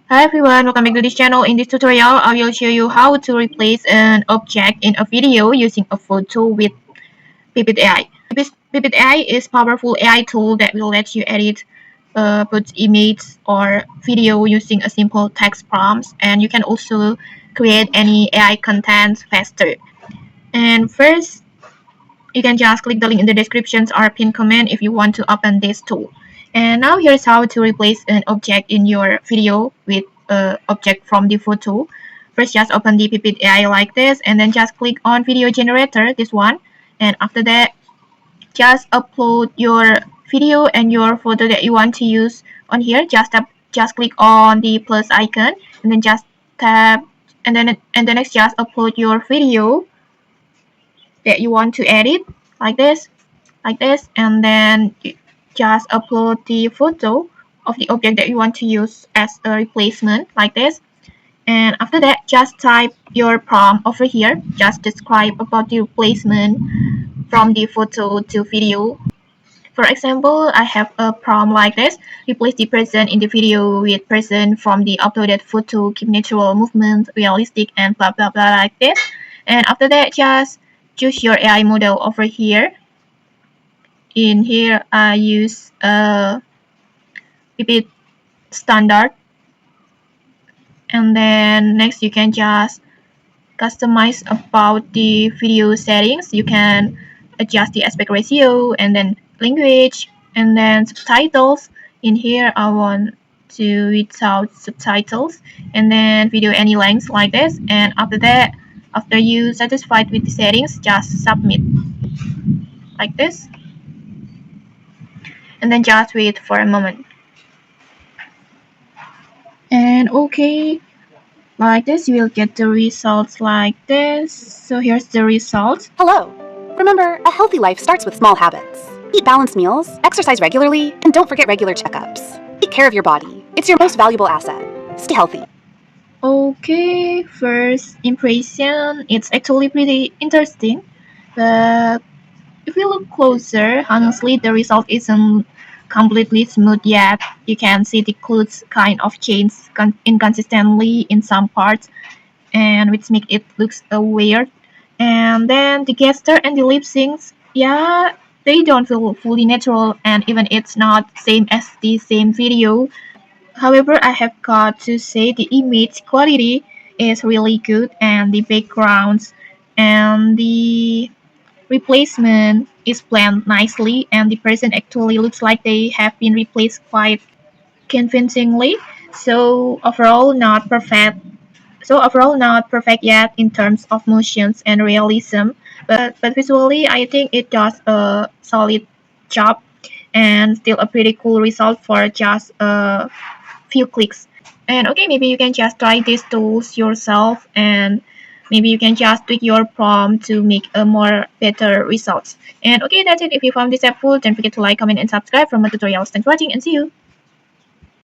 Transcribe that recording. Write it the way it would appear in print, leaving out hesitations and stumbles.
Hi everyone, welcome back to this channel. In this tutorial, I will show you how to replace an object in a video using a photo with Pipit AI. Pipit AI is a powerful AI tool that will let you edit both image or video using a simple text prompts, and you can also create any AI content faster. And first, you can just click the link in the descriptions or pinned comment if you want to open this tool. And now here's how to replace an object in your video with an object from the photo. First, just open the Pipit AI like this, and then just click on video generator, this one. And after that, just upload your video and your photo that you want to use on here. Just click on the plus icon, and then just tap, and then next just upload your video that you want to edit like this, and then just upload the photo of the object that you want to use as a replacement like this. And after that, just type your prompt over here, just describe about the replacement from the photo to video. For example, I have a prompt like this: replace the person in the video with person from the uploaded photo, keep natural movement realistic, and blah blah blah like this. And after that, just choose your AI model over here. In here, I use a Pipit standard, and then next you can just customize about the video settings. You can adjust the aspect ratio, and then language, and then subtitles. In here, I want to without subtitles, and then video any length like this. And after that, after you satisfied with the settings, just submit like this, and then just wait for a moment. And okay, like this, you will get the results like this. So here's the results. Hello. Remember, a healthy life starts with small habits. Eat balanced meals, exercise regularly, and don't forget regular checkups. Take care of your body. It's your most valuable asset. Stay healthy. Okay, first impression, it's actually pretty interesting, but if you look closer, honestly, the result isn't completely smooth yet. You can see the clothes kind of change inconsistently in some parts, and which make it looks weird. And then the gesture and the lip syncs, yeah, they don't feel fully natural, and even it's not same as the same video. However, I have got to say the image quality is really good, and the backgrounds and the replacement is planned nicely, and the person actually looks like they have been replaced quite convincingly. So overall, not perfect. So overall, not perfect yet in terms of motions and realism, but visually, I think it does a solid job, and still a pretty cool result for just a few clicks. And okay, maybe you can just try these tools yourself, and maybe you can just tweak your prompt to make a more better results. And okay, that's it. If you found this helpful, don't forget to like, comment, and subscribe for more tutorials. Thanks for watching, and see you.